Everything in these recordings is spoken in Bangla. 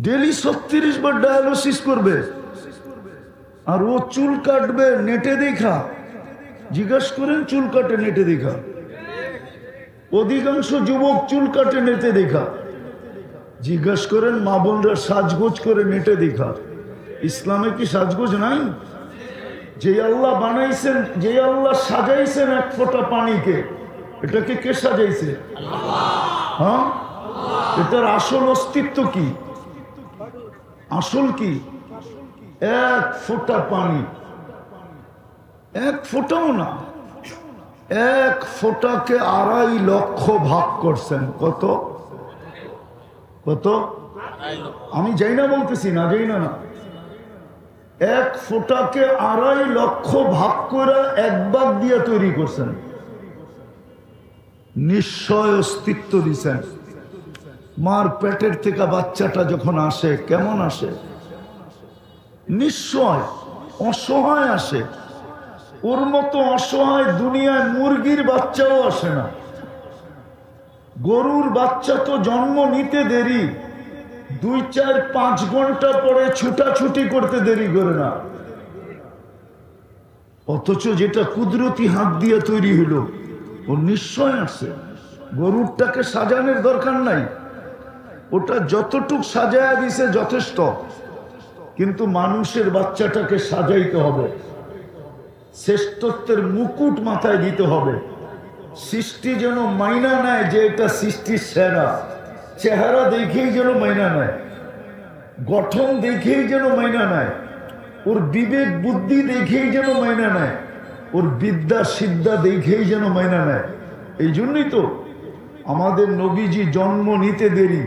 ডেলি 36 বার ডায়ালিসিস করবে, আর ও চুল কাটবে নেটে দেখা। জিজ্ঞাসা করেন চুল কাটে নেটে দেখা? অধিকাংশ যুবক চুল কাটে নেটে দেখা। জিজ্ঞাসা করেন মা বোনরা সাজগোজ করে নেটে দেখা। ইসলামে কি সাজগোজ নাই? যে আল্লাহ বানাইছেন, যে আল্লাহ সাজাইছেন এক ফোঁটা পানিকে, এটাকে কে সাজাইছে? হ্যাঁ, এটার আসল অস্তিত্ব কি? আসল কি? এক ফোঁটা পানি, এক ফোঁটাও না, এক ফোঁটাকে 2.5 লক্ষ ভাগ করছেন। কত কত? আমি যাই না বলতেছি, না যাই না না, এক ফোঁটাকে 2.5 লক্ষ ভাগ করে এক ভাগ দিয়ে তৈরি করছেন। নিশ্চয় অস্তিত্ব দিছেন। মার পেটের থেকে বাচ্চাটা যখন আসে কেমন আসে? নিশ্চয় অসহায় আসে। ওর মতো অসহায় দুনিয়ায় মুরগির বাচ্চাও আসে না। গরুর বাচ্চা তো জন্ম নিতে দেরি, 2, 4, 5 ঘন্টা পরে ছুটাছুটি করতে দেরি করে না। অথচ যেটা কুদরতি হাত দিয়ে তৈরি হলো, ও নিশ্চয় আসে। গরুরটাকে সাজানোর দরকার নাই, ওটা যতটুক সাজায়া দিছে যথেষ্ট। কিন্তু মানুষের বাচ্চাটাকে সাজাইতে হবে, শ্রেষ্ঠত্বের মুকুট মাথায় দিতে হবে। সৃষ্টি যেন মাইনা নেয় যে এটা সৃষ্টির সেরা। চেহারা দেখেই যেন মাইনা নেয়, গঠন দেখেই যেন মাইনা নেয়, ওর বিবেক বুদ্ধি দেখেই যেন মাইনা নেয়, ওর বিদ্যা সিদ্ধা দেখেই যেন মাইনা নেয়। এই জন্যই তো আমাদের নবীজি জন্ম নিতে দেরি,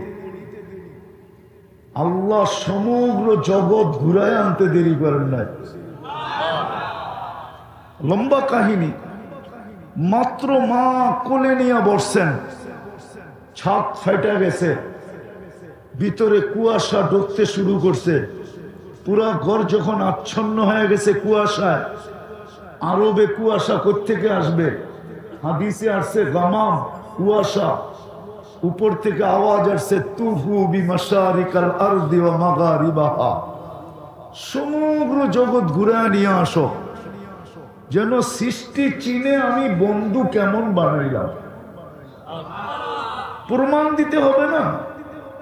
আল্লাহ সমগ্র জগৎ ঘুরায় আনতে দেরি করেন নাই। লম্বা কাহিনী। মাত্র মা কোলে নিয়ে বসছেন, ছাদ ফাইটা গেছে, ভিতরে কুয়াশা ঢুকতে শুরু করছে। পুরা ঘর যখন আচ্ছন্ন হয়ে গেছে কুয়াশায়, আরবে কুয়াশা কোত্থেকে আসবে? হাদিসে আসছে গামাম, কুয়াশা। উপর থেকে আওয়াজ আসছে তুফু বিমাশারিকাল আরদি ওয়া মাগারিবাহা, সমগ্র জগৎ ঘুরায় নিয়ে আসো। যেন সৃষ্টি চিনে আমি বন্ধু কেমন বানাইলাম। প্রমাণ দিতে হবে না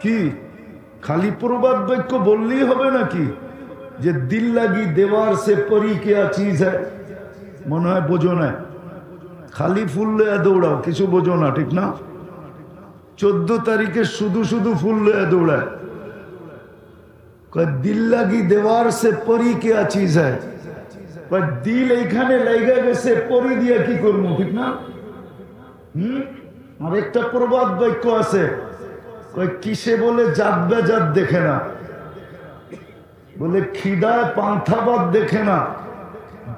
কি? খালি প্রবাদ বাক্য বললেই হবে নাকি? যে দিল লাগি দেওয়ার সে পরি কেয়া চিজ হ্যায়, মনে হয় বোঝো না। খালি ফুল লয়ে দৌড়াও, কিছু বোঝো না, ঠিক না? 14 তারিখে শুধু শুধু ফুল লয়ে দৌড়ায়। দিল লাগি দেওয়ার সে পরি কেয়া চিজ হ্যায়, দিল এইখানে লাইগা গেছে, পরি দিয়া কি করবো, ঠিক না? আর একটা প্রবাদ বাক্য আছে, কিসে বলে জাত বেজাত দেখে না, বলে খিদায় পান্থাবাদ দেখে না,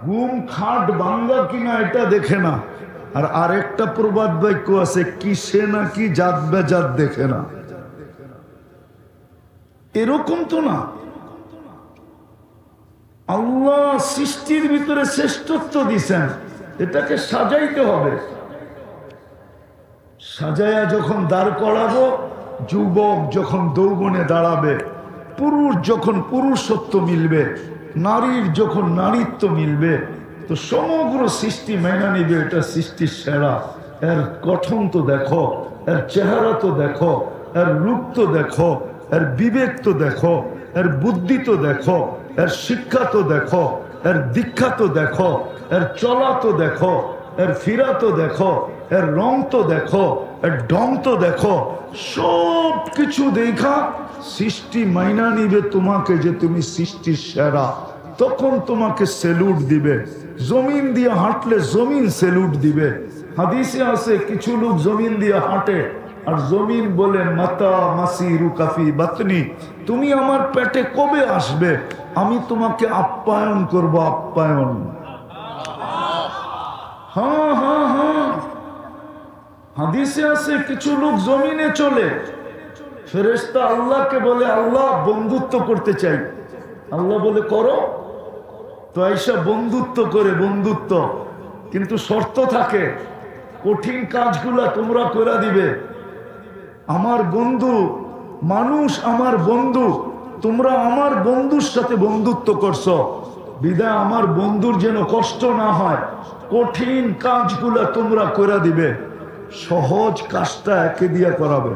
ঘুম খাট ভাঙ্গা কিনা এটা দেখে না। আর আরেকটা প্রবাদ বাক্য আছে, কিসে নাকি জাত বেজাত দেখে না। এরকম তো না। আল্লাহ সৃষ্টির ভিতরে শ্রেষ্ঠত্ব দিছেন, এটাকে সাজাইতে হবে। সাজায়া যখন দাঁড় করাবো, যুবক যখন যৌবনে দাঁড়াবে, পুরুষ যখন পুরুষত্ব মিলবে, নারীর যখন নারীত্ব মিলবে, তো সমগ্র সৃষ্টি মেনে নিবে এটা সৃষ্টির সেরা। এর গঠন তো দেখো, এর চেহারা তো দেখো, এর রূপ তো দেখো, এর বিবেক তো দেখো, এর বুদ্ধি তো দেখো, এর শিক্ষা তো দেখো, এর দীক্ষা তো দেখো, এর চলা তো দেখো, এর ফিরা তো দেখো, এর রং তো দেখো, এর ঢং তো দেখো। সব কিছু দেখা সৃষ্টি মাইনা নিবে তোমাকে যে তুমি সৃষ্টির সেরা। তখন তোমাকে সেলুট দিবে। জমিন দিয়ে হাঁটলে জমিন সেলুট দিবে। হাদিসে আছে কিছু লোক জমিন দিয়ে হাঁটে আর জমিন বলে মাতা মাসি রুকাফি বাতনি, তুমি আমার পেটে কবে আসবে, আমি তোমাকে আপ্যায়ন করব, আপ্যায়ন। হ্যাঁ হ্যাঁ হ্যাঁ, হাদিসে আছে কিছু লোক জমিনে চলে, ফেরেশতা আল্লাহকে বলে আল্লাহ বন্ধুত্ব করতে চাই। আল্লাহ বলে করো। তো আইসা বন্ধুত্ব করে, বন্ধুত্ব, কিন্তু শর্ত থাকে, কঠিন কাজগুলা তোমরা করে দিবে। আমার বন্ধু মানুষ আমার বন্ধু, তোমরা আমার বন্ধুর সাথে বন্ধুত্ব করছো বিদায় আমার বন্ধুর যেন কষ্ট না হয়, কঠিন কাজগুলা তোমরা করে দিবে, সহজ কাজটা একে দিয়া করাবে।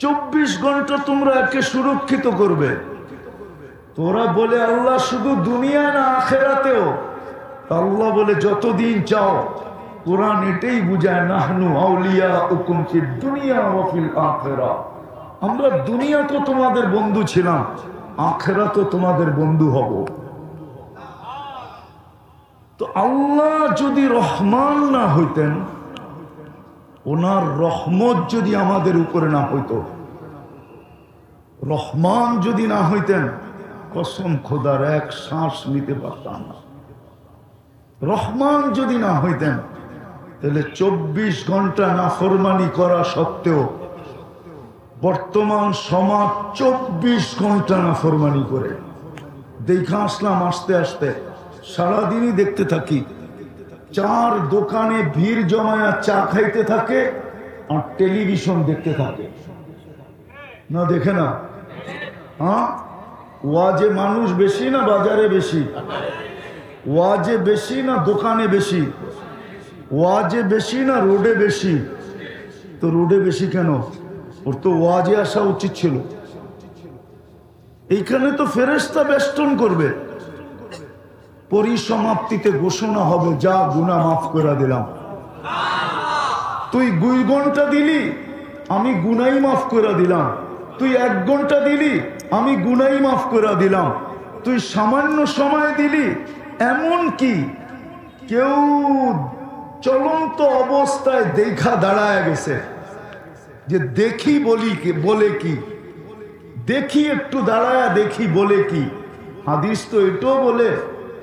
24 ঘন্টা তোমরা একে সুরক্ষিত করবে। তোরা বলে আল্লাহ শুধু দুনিয়া না আখেরাতেও, আল্লাহ বলে যতদিন চাও। কোরআন এটাই বুঝায়, নাহনু আউলিয়াউকুম ফিদ দুনিয়া ওয়া ফিল আখিরাহ। আমরা দুনিয়াতে তোমাদের বন্ধু ছিলাম, আখিরাতেও তোমাদের বন্ধু হব। তো আল্লাহ যদি রহমান না হইতেন, ওনার রহমত যদি আমাদের উপরে না হইতো, রহমান যদি না হইতেন, কসম খোদার এক শ্বাস নিতে পারতাম না। রহমান যদি না হইতেন, তাহলে 24 ঘন্টা নাফরমানি করা সত্ত্বেও বর্তমান সমাজ 24 ঘন্টা নাফরমানি করে। দেখা আসলাম আস্তে আস্তে, সারাদিনই দেখতে থাকি, চার দোকানে ভিড় জমায়া চা খাইতে থাকে আর টেলিভিশন দেখতে থাকে। না দেখে না? হ্যাঁ, ওয়াজে মানুষ বেশি না বাজারে বেশি? ওয়াজে বেশি না দোকানে বেশি? ওয়াজে বেশি না রোডে বেশি? তো রোডে বেশি কেন? ওর তো ওয়াজে আসা উচিত ছিল। এইখানে তো ফেরেশতা বেষ্টন করবে, পরিসমাপ্তিতে ঘোষণা হবে, যা গুনাহ মাফ করে দিলাম। তুই 2 ঘন্টা দিলি, আমি গুনাই মাফ করে দিলাম। তুই 1 ঘন্টা দিলি, আমি গুনাই মাফ করে দিলাম। তুই সামান্য সময় দিলি, এমন কি কেউ চলন্ত অবস্থায় দেখা দাঁড়ায় গেছে যে দেখি বলি কি, বলে কি, দেখি একটু দাঁড়ায়া দেখি বলে কি। হাদিস তো এটাও বলে,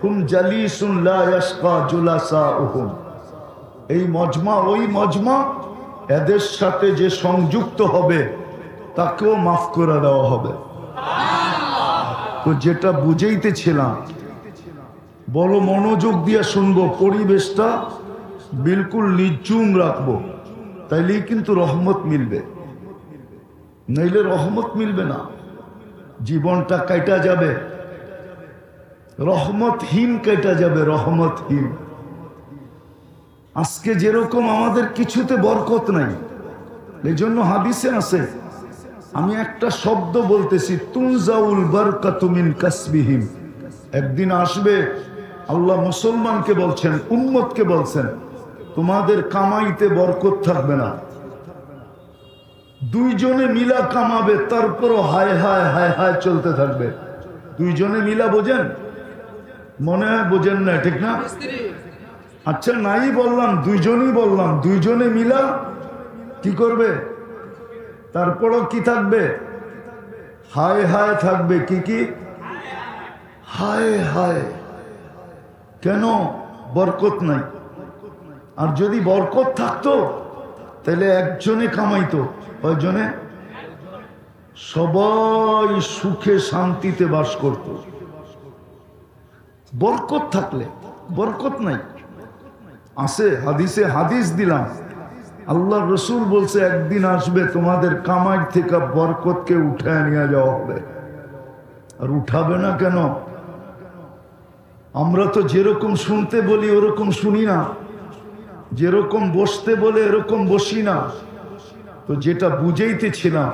হুম জালিসুন লা ইয়াশকা জুলাসাউহুম। এই মজমা ওই মজমা, এদের সাথে যে সংযুক্ত হবে তাকেও মাফ করে দেওয়া হবে। তো যেটা বুঝাইতেছিলাম, বড় মনোযোগ দিয়ে শুনবো, পরিবেশটা বিলকুল নিঝুম রাখবো, তাইলেই কিন্তু রহমত মিলবে, নইলে রহমত মিলবে না। জীবনটা কাটা যাবে, রহমতহীন কেটে যাবে, রহমতহীন। আজকে যেরকম আমাদের কিছুতে বরকত নাই, এই জন্য হাদিসে আছে, আমি একটা শব্দ বলতেছি, তুনজাউল বারকাতু মিন কাসবিহিম। একদিন আসবে, আল্লাহ মুসলমানকে বলছেন, উম্মতকে বলছেন, তোমাদের কামাইতে বরকত থাকবে না। দুইজনে মিলা কামাবে, তারপরও হায় হায় হায় হায় চলতে থাকবে। দুইজনে মিলা বোঝেন? মনে হয় বোঝেন না, ঠিক না? আচ্ছা নাই বললাম, দুইজনই বললাম, দুইজনে মিলা কি করবে? তারপরও কি থাকবে? হায় হায় থাকবে। কি কি? হায় হায়। কেন? বরকত নাই। আর যদি বরকত থাকতো তাহলে একজনে কামাইতো, কয়জনে? সবাই সুখে শান্তিতে বাস করত। বরকত থাকলে, বরকত নাই। আছে হাদিসে, হাদিস দিলাম, আল্লাহ রসুল বলছে একদিন আসবে তোমাদের কামাই থেকে বরকতকে উঠায় নিয়ে যাওয়া হবে। আর উঠাবে না কেন? আমরা তো যেরকম শুনতে বলি ওরকম শুনি না, যেরকম বসতে বলে এরকম বসি না। তো যেটা বুঝাইতেছিলাম,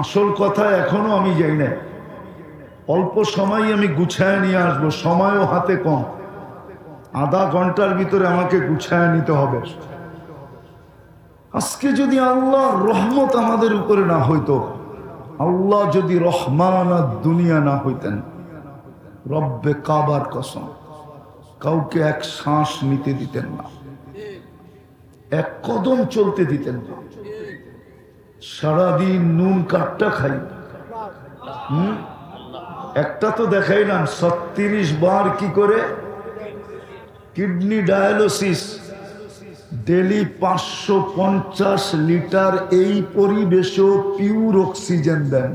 আসল কথা এখনো আমি যাই না। অল্প সময় আমি গুছায় নিয়ে আসবো, সময়ও হাতে কম, আধা ঘন্টার ভিতরে আমাকে গুছায় নিতে হবে। আজকে যদি আল্লাহর রহমত আমাদের উপরে না হইতো, আল্লাহ যদি রহমান আর দুনিয়া না হইতেন, রব্বে কাবার কসম, কাউকে এক শ্বাস নিতে দিতেন না, এক কদম চলতে দিতেন না। সারাদিন নুন কাটটা খাই, একটা তো দেখাইলাম 36 বার কি করে কিডনি ডায়ালিসিস, ডেলি 550 লিটার এই পরিবেশেও পিওর অক্সিজেন দেন।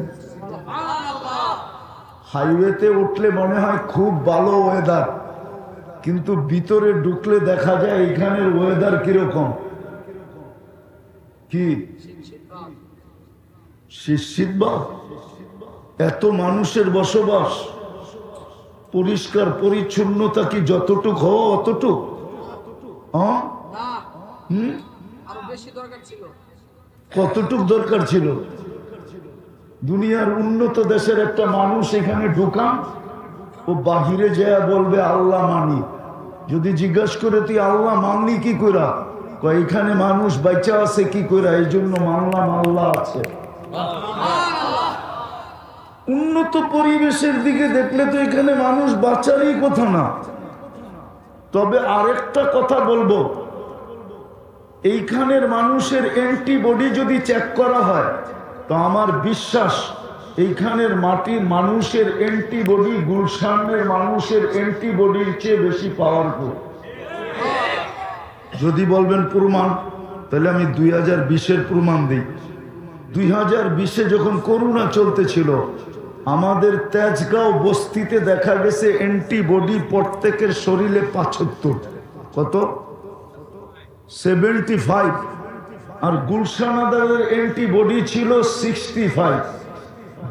হাইওয়েতে উঠলে মনে হয় খুব ভালো ওয়েদার, কিন্তু ভিতরে ঢুকলে দেখা যায় এখানের ওয়েদার কিরকম। কি শীতবাগ, এত মানুষের বসবাস, পরিষ্কার পরিচ্ছন্নতা কি যতটুক হওয়া অতটুক? কতটুক দরকার ছিল? দুনিয়ার উন্নত দেশের একটা মানুষ এখানে ঢুকান, ও বাহিরে যায় বলবে আল্লাহ মানি। যদি জিজ্ঞাসা করে তুই আল্লাহ মানলি কি কইরা, এখানে মানুষ বাচ্চা আছে কি কইরা, এই জন্য মানলাম আল্লাহ আছে। উন্নত পরিবেশের দিকে দেখলে তো এখানে মানুষ বাঁচারই কথা না। তবে আরেকটা কথা বলবো, এইখানের মানুষের অ্যান্টিবডি যদি চেক করা হয় তো আমার বিশ্বাস এইখানের মাটির মানুষের অ্যান্টিবডি গুলশানের মানুষের অ্যান্টিবডির চেয়ে বেশি পাওয়ারফুল। যদি বলবেন প্রমাণ, তাহলে আমি 2020-এর প্রমাণ দিই। 2020-এ যখন করোনা চলতেছিল, আমাদের তেজগাঁও বস্তিতে দেখা গেছে অ্যান্টিবডি প্রত্যেকের শরীরে 75, কত 75, আর গুলশান আদালের অ্যান্টিবডি ছিল 65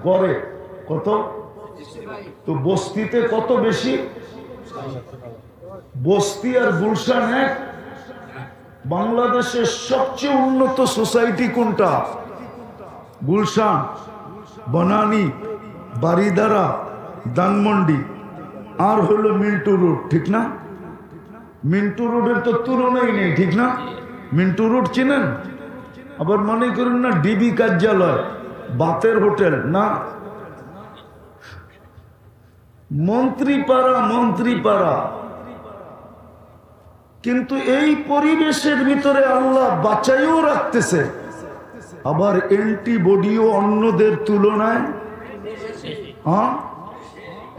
গড়ে, কত? তো বস্তিতে কত বেশি? বস্তি আর গুলশান এক। বাংলাদেশের সবচেয়ে উন্নত সোসাইটি কোনটা? গুলশান, বনানী, বারিধারা, ধানমন্ডি, আর হলো মিন্টু রোড, ঠিক না? মিন্টু রোডের তো তুলনাই নেই, ঠিক না? মিন্টু রোড চিনেন? আবার মনে করুন না ডিবি কার্যালয়, বাতের হোটেল না, মন্ত্রীপাড়া, মন্ত্রীপাড়া। কিন্তু এই পরিবেশের ভিতরে আল্লাহ বাঁচাইও রাখতেছে, আবার অ্যান্টিবডিও অন্যদের তুলনায়।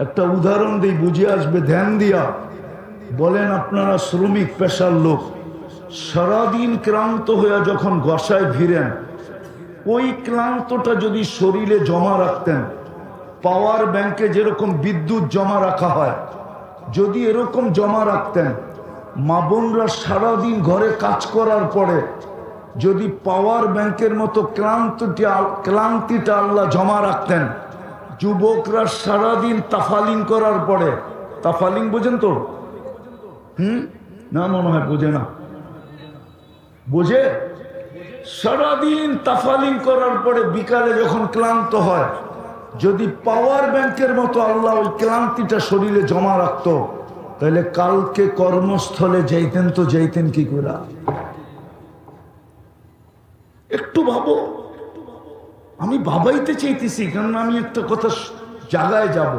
একটা উদাহরণ দিই, বুঝে আসবে, ধ্যান দিয়া বলেন। আপনারা শ্রমিক পেশার লোক, সারাদিন ক্লান্ত হয়ে যখন গসায় ভিড়েন, ওই ক্লান্তটা যদি শরীরে জমা রাখতেন, পাওয়ার ব্যাংকে যেরকম বিদ্যুৎ জমা রাখা হয়, যদি এরকম জমা রাখতেন, মা বোনরা সারাদিন ঘরে কাজ করার পরে যদি পাওয়ার ব্যাংকের মতো ক্লান্তিটা আল্লাহ জমা রাখতেন, যুবকরা সারাদিন তাফালিং করার পরে, তাফালিং বোঝেন তো? না মনে হয় বোঝে না। বোঝে? সারাদিন তাফালিং করার পরে বিকালে যখন ক্লান্ত হয়, যদি পাওয়ার ব্যাংকের মতো আল্লাহ ওই ক্লান্তিটা শরীরে জমা রাখতো, তাহলে কালকে কর্মস্থলে যাইতেন তো যাইতেন কি করে? একটু ভাবো। আমি ভাবাইতে চাইতেছি, কারণ আমি একটা কথা জায়গায় যাব,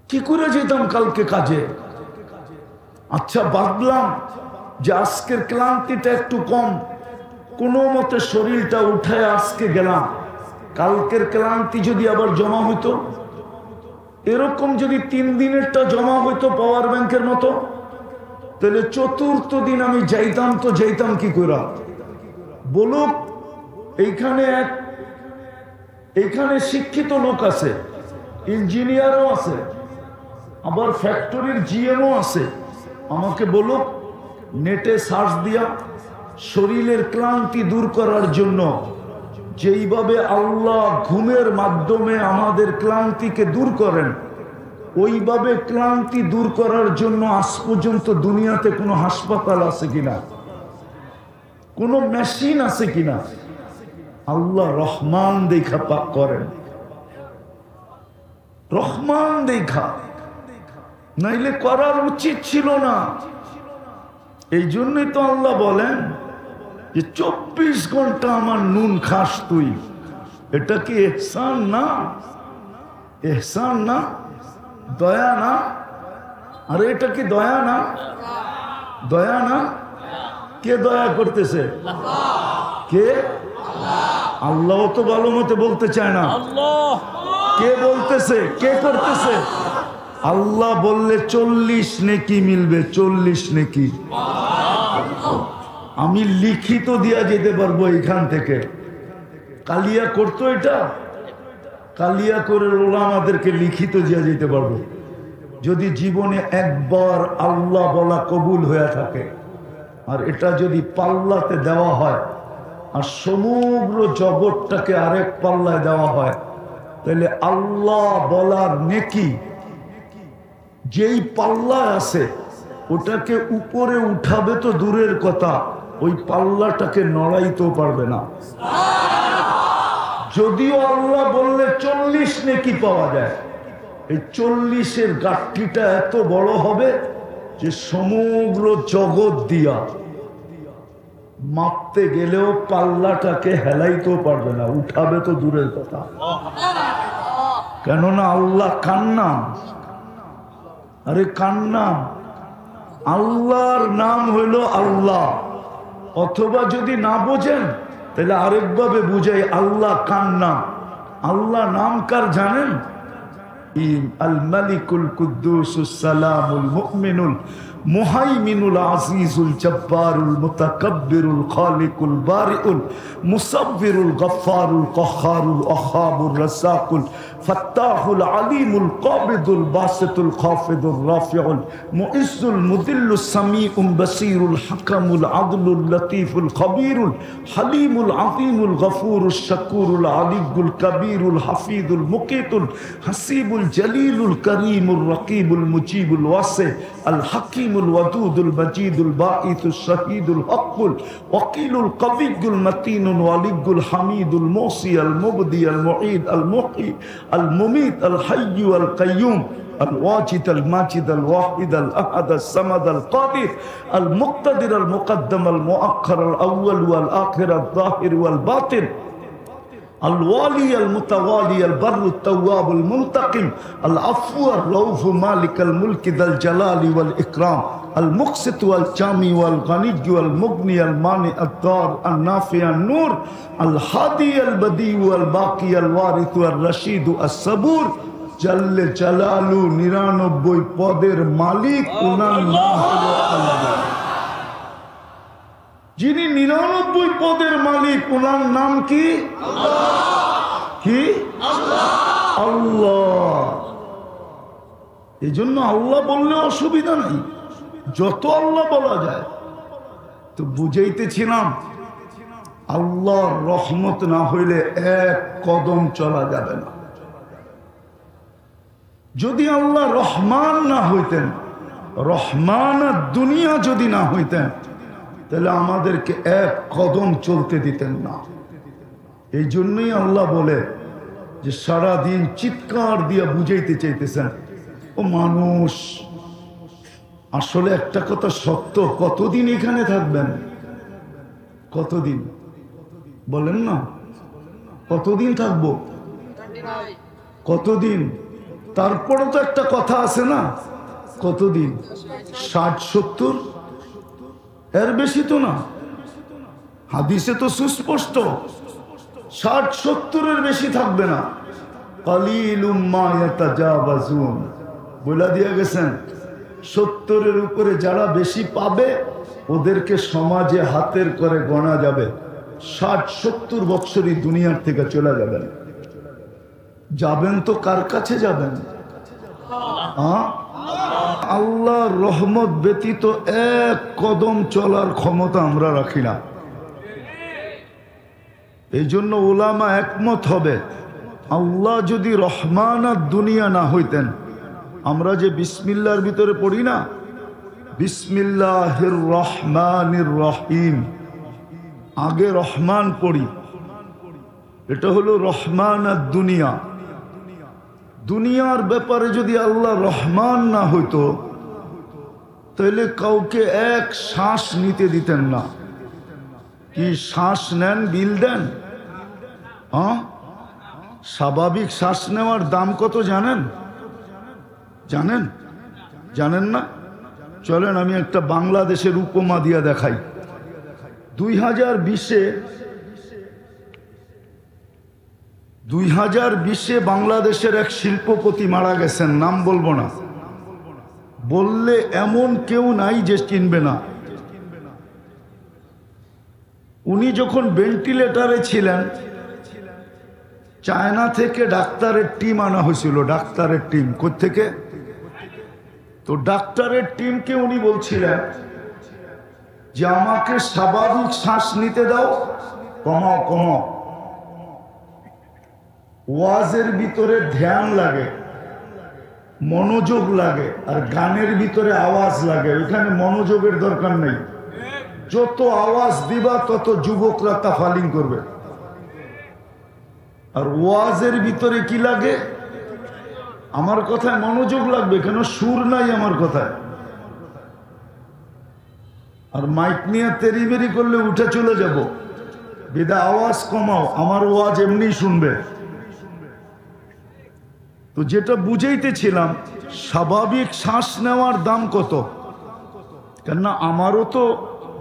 কি করে যেতাম কালকে কাজে? আচ্ছা ভাবলাম যে আজকের ক্লান্তিটা একটু কম, কোনো মতে শরীরটা উঠায় আজকে গেলাম, কালকের ক্লান্তি যদি আবার জমা হইতো, এরকম যদি 3 দিনেরটা জমা হইতো পাওয়ার ব্যাংকের মতো, তাহলে চতুর্থ দিন আমি যাইতাম তো যাইতাম কি করে? বলুক, এইখানে শিক্ষিত লোক আছে, ইঞ্জিনিয়ারও আছে, আবার ফ্যাক্টরির জিএমও আছে। আমাকে বলুক, নেটে সার্চ দিয়া শরীরের ক্লান্তি দূর করার জন্য যেইভাবে আল্লাহ ঘুমের মাধ্যমে আমাদের ক্লান্তিকে দূর করেন, ওইভাবে ক্লান্তি দূর করার জন্য আজ পর্যন্ত দুনিয়াতে কোনো হাসপাতাল আছে কিনা, কোনো মেশিন আছে কিনা? আল্লাহ রহমান দেখা পাক করেন, রহমান দেখা, নাইলে করার উচিত ছিল না। এই জন্যই তো আল্লাহ বলেন যে 24 ঘন্টা আমার নুন খাস তুই। এটা কি ইহসান না? ইহসান না? দয়া না? আরে এটা কি দয়া না? দয়া না? কে দয়া করতেছে? কে? আল্লাহ তো ভালো মতো বলতে চায় না। কে বলতেছে? কে করতেছে? আল্লাহ বললে 40 নেকি মিলবে, 40 নেকি। আমি লিখিত দিয়া যেতে পারবো এখান থেকে। কালিয়া করতো, এটা কালিয়া করে ওলামাদেরকে লিখিত দিয়া যেতে পারবো, যদি জীবনে একবার আল্লাহ বলা কবুল হয়ে থাকে। আর এটা যদি পাল্লাতে দেওয়া হয়, আর সমগ্র জগৎটাকে আরেক পাল্লায় দেওয়া হয়, তাহলে আল্লাহ বলার নেকি যেই পাল্লায় আছে ওটাকে উপরে উঠাবে তো দূরের কথা, ওই পাল্লাটাকে নড়াইতেও পারবে না। যদিও আল্লাহ বললে 40 নেকি পাওয়া যায়, এই 40-এর গাঠটিটা এত বড় হবে যে সমগ্র জগৎ দিয়া মাপতে গেলেও পাল্লাটাকে হেলাইতেও পারবে না, উঠাবে তো দূরের কথা। কেননা আল্লাহ কান্না, আরে কান্না, আল্লাহর নাম হইল আল্লাহ। অথবা যদি না বোঝেন তাহলে আরেকভাবে বুঝাই, আল্লাহ কান্না। আল্লাহ নাম কার জানেন? আল মালিকুল কুদ্দুসুস সালামুল মুমিনুল মুহাইমিনুল আজিজুল জব্বারুল মুতাকাব্বিরুল খালিকুল বারিউল মুসাব্বিরুল গফফারুল কহ্হারুল ওয়াহ্হাবুর রাজ্জাকুল ফাত্তাহুল আলিমুল কাবিদুল বাসিতুল খাফিদুর রাফিউল মুইজ্জুল মুদিল্লুস সামিউল বাসীরুল হাকামুল আদলুল লতীফুল খবীরুল হালিমুল আযীমুল গফুরুশ শাকুরুল আলিয়্যুল কবীরুল হাফিজুল মুকীতুল হাসিবুল জলিলুল করিমুর রকিবুল মুজিবুল ওয়াসি আল হাকিমুল ওয়াদুদুল মজিদুল বাঈসুশ শাহীদুল হক্কুল ওয়াকিলুল কবিয়্যুল মতিনুল ওয়ালিয়্যুল হামিদুল মুসি আল মুবদি আল মুঈদ আল মুহয়ি আল মুমীত আল হাইয়্যু আল কাইয়্যুম الواجد الماجد الواحد الأحد الصمد القادر المقتدر المقدم المؤخر الأول والآخر الظاهر والباطن الوالي المتوالي البر التواب المنتقم العفو الرؤوف مالك الملك ذا الجلال والإكرام المقسط والجامي والغني والمغني المانع الضار النافع النور الهادي البديع والباقي الوارث الرشيد الصبور জাল্লে জালালু 99 পদের মালিক, ওনার নাম হলো আল্লাহ। যিনি 99 পদের মালিক, ওনার নাম কি? কি? আল্লাহ। এই জন্য আল্লাহ বললে অসুবিধা নাই, যত আল্লাহ বলা যায়। তো বুঝাইতেছিলাম, আল্লাহর রহমত না হইলে এক কদম চলা যাবে না। যদি আল্লাহ রহমান না হইতেন, রহমান দুনিয়া যদি না হইতেন, তাহলে আমাদেরকে এক কদম চলতে দিতেন না। এই জন্যই আল্লাহ বলে যে সারাদিন চিৎকার দিয়ে বুঝাইতে চাইতেছেন, ও মানুষ, আসলে একটা কথা সত্য, কতদিন এখানে থাকবেন? কতদিন বলেন না? কতদিন থাকবো? কতদিন? তারপরে তো একটা কথা আছে না, কতদিন? 60-70, এর বেশি তো না। হাদিসে তো সুস্পষ্ট 60-70-এর বেশি থাকবে না। কালিলুম মা ইয়াতাজাওয়াজুন বলে দিয়ে গেছেন, 70-এর উপরে যারা বেশি পাবে ওদেরকে সমাজে হাতের করে গণা যাবে। 60-70 বছরই দুনিয়ার থেকে চলে যাবেন। যাবেন তো কার কাছে যাবেন? আল্লাহর রহমত ব্যতীত এক কদম চলার ক্ষমতা আমরা রাখি না। এই জন্য উলামা একমত হবে, আল্লাহ যদি রহমান আর দুনিয়া না হইতেন, আমরা যে বিসমিল্লাহর ভিতরে পড়ি না, বিসমিল্লাহির রহমানির রহিম, আগে রহমান পড়ি, এটা হলো রহমান আর দুনিয়া। দুনিয়ার ব্যাপারে যদি আল্লাহ রহমান না হইতো, তাহলে কাউকে এক শ্বাস নিতে দিতেন না। কি শ্বাস নেন, বিল দেন? হ্যাঁ, স্বাভাবিক শ্বাস নেওয়ার দাম কত জানেন? জানেন? জানেন না? চলেন আমি একটা বাংলাদেশের উপমা দিয়া দেখাই। 2020-এ বাংলাদেশের এক শিল্পপতি মারা গেছেন, নাম বলবো না, বললে এমন কেউ নাই যে চিনবে না। উনি যখন ভেন্টিলেটরে ছিলেন, চায়না থেকে ডাক্তারের টিম আনা হয়েছিল। ডাক্তারের টিম কোত্থেকে? তো ডাক্তারের টিমকে উনি বলছিলেন যে আমাকে স্বাভাবিক শ্বাস নিতে দাও, কমাও কমাও। ওয়াজের ভিতরে ধ্যান লাগে, মনোযোগ লাগে, আর গানের ভিতরে আওয়াজ লাগে। ওইখানে মনোযোগের দরকার নেই। যত আওয়াজ দিবা তত যুবকরা তাফালিং করবে। আর ওয়াজের ভিতরে কি লাগে? আমার কথায় মনোযোগ লাগবে, কেন সুর নাই আমার কথায়। আর মাইক নিয়ে তেরিবেরি করলে উঠে চলে যাব। বেদা আওয়াজ কমাও, আমার ওয়াজ এমনি শুনবে। তো যেটা বুঝাইতেছিলাম, স্বাভাবিক শ্বাস নেওয়ার দাম কত? কেননা আমারও তো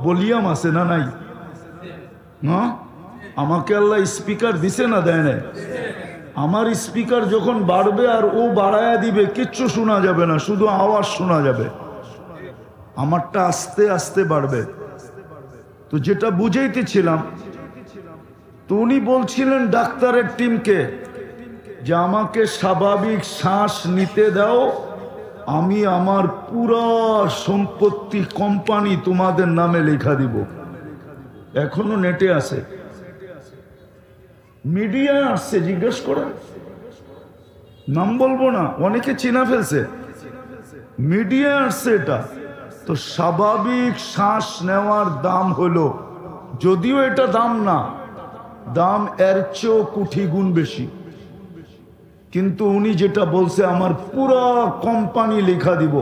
বলিয়াম আছে না নাই? না, আমাকে আল্লাহ স্পিকার দিছে না দেয় না? আমার স্পিকার যখন বাড়বে আর ও বাড়ায়া দিবে, কিচ্ছু শোনা যাবে না, শুধু আওয়াজ শোনা যাবে। আমারটা আস্তে আস্তে বাড়বে। তো যেটা বুঝাইতেছিলাম, তো উনি বলছিলেন ডাক্তারের টিমকে যে আমাকে স্বাভাবিক শ্বাস নিতে দাও, আমি আমার পুরা সম্পত্তি কোম্পানি তোমাদের নামে লেখা দিব। এখনো নেটে আছে, মিডিয়া আসছে, জিজ্ঞেস করেন, নাম বলবো না, অনেকে চিনা ফেলছে, মিডিয়া আসছে এটা। তো স্বাভাবিক শ্বাস নেওয়ার দাম হলো, যদিও এটা দাম না, দাম এর চেয়েও কোটি গুণ বেশি, কিন্তু উনি যেটা বলছে আমার পুরা কোম্পানি লেখা দিব,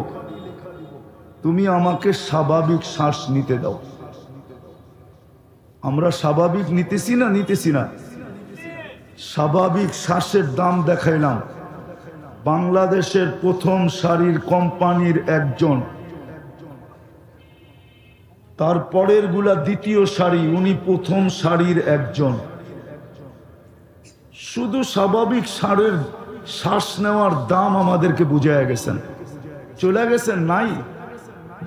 তুমি আমাকে স্বাভাবিক শ্বাস নিতে দাও। আমরা স্বাভাবিক নিতেছি না? নিতেছি না? স্বাভাবিক শ্বাসের দাম দেখাইলাম। বাংলাদেশের প্রথম সারির কোম্পানির একজন, তারপরের গুলা দ্বিতীয় সারি, উনি প্রথম সারির একজন। শুধু স্বাভাবিক সারের শ্বাস নেওয়ার দাম আমাদেরকে বুঝাইয়া গেছেন, চলে গেছেন নাই।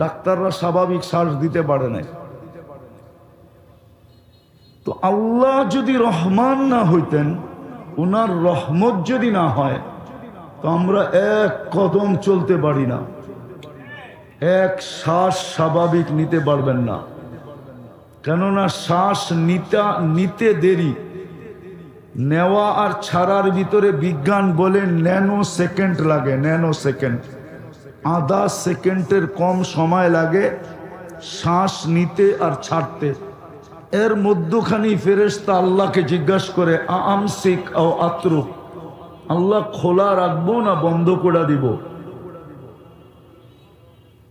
ডাক্তাররা স্বাভাবিক শ্বাস দিতে পারে নাই। তো আল্লাহ যদি রহমান না হইতেন, ওনার রহমত যদি না হয়, তো আমরা এক কদম চলতে পারি না, এক শ্বাস স্বাভাবিক নিতে পারবেন না। কেননা শ্বাস নিতে দেরি, নেওয়া আর ছাড়ার ভিতরে বিজ্ঞান বলে ন্যানো সেকেন্ড লাগে। ন্যানো সেকেন্ড, আধা সেকেন্ডের কম সময় লাগে শ্বাস নিতে আর ছাড়তে। এর মধ্যখানি ফেরেশতা আল্লাহকে জিজ্ঞাসা করে, আমসিক ও আত্রুক, আল্লাহ খোলা রাখবো না বন্ধ করে দিব?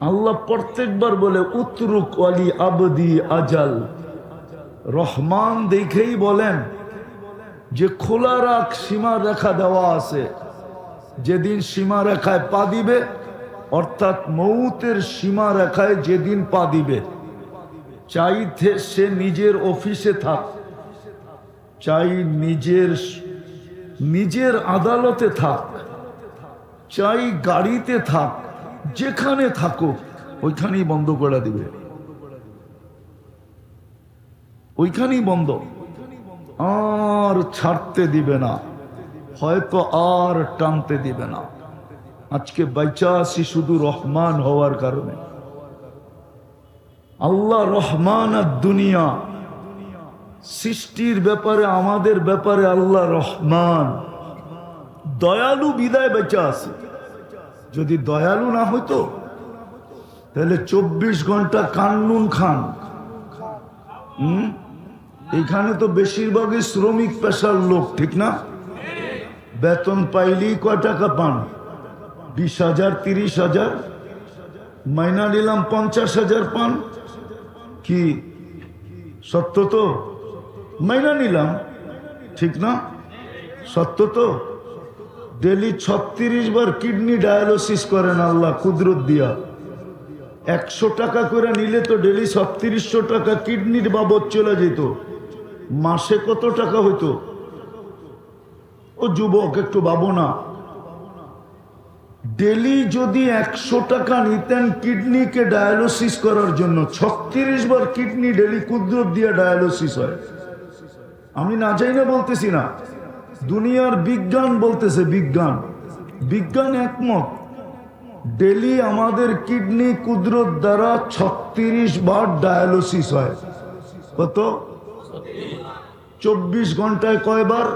আল্লাহ প্রত্যেকবার বলে উতরুক ওয়ালি আবদি আজাল। রহমান দেখেই বলেন যে খোলা রাখ, সীমা রেখা দেওয়া আছে। যেদিন সীমা রেখায় পা দিবে, অর্থাৎ মৌতের সীমা রেখায় যেদিন পা দিবে, চাইতে সে নিজের অফিসে থাক, চাই নিজের আদালতে থাক, চাই গাড়িতে থাক, যেখানে থাকুক ওইখানেই বন্ধ করে দিবে, ওইখানেই বন্ধ, আর ছাড়তে দিবে না, হয়তো আর টানতে দিবে না। আজকে বাইচা আছি শুধু রহমান হওয়ার কারণে। আল্লাহ রহমান আর দুনিয়া, সৃষ্টির ব্যাপারে আমাদের ব্যাপারে আল্লাহ রহমান, দয়ালু বিদায় বেঁচে আছে। যদি দয়ালু না হইতো তাহলে 24 ঘন্টা কান্নুন খান। এখানে তো বেশিরভাগই শ্রমিক পেশার লোক, ঠিক না? বেতন পাইলেই কয় টাকা পান? 20,000 30,000, মাইনা নিলাম 50,000 পান। কি সত্য তো? মাইনা নিলাম, ঠিক না? সত্য তো? ডেলি 36 বার কিডনি ডায়ালিসিস করেন আল্লাহ কুদরত দিয়া। 100 টাকা করে নিলে তো ডেলি 3600 টাকা কিডনির বাবদ চলে যেত। মাসে কত টাকা হইতো? ও যুবক একটু ভাবো না, ডেলি যদি 100 টাকা নিতেন কিডনিকে ডায়ালিসিস করার জন্য, 36 বার কিডনি ডেলি কুদরত দিয়া ডায়ালিসিস হয়। আমি না চাই না বলতেছি না, দুনিয়ার বিজ্ঞান বলতেছে, বিজ্ঞান একমত। ডেলি আমাদের কিডনি কুদরত দ্বারা 36 বার ডায়ালিসিস হয়। কত? 24 ঘন্টায় কয়বার?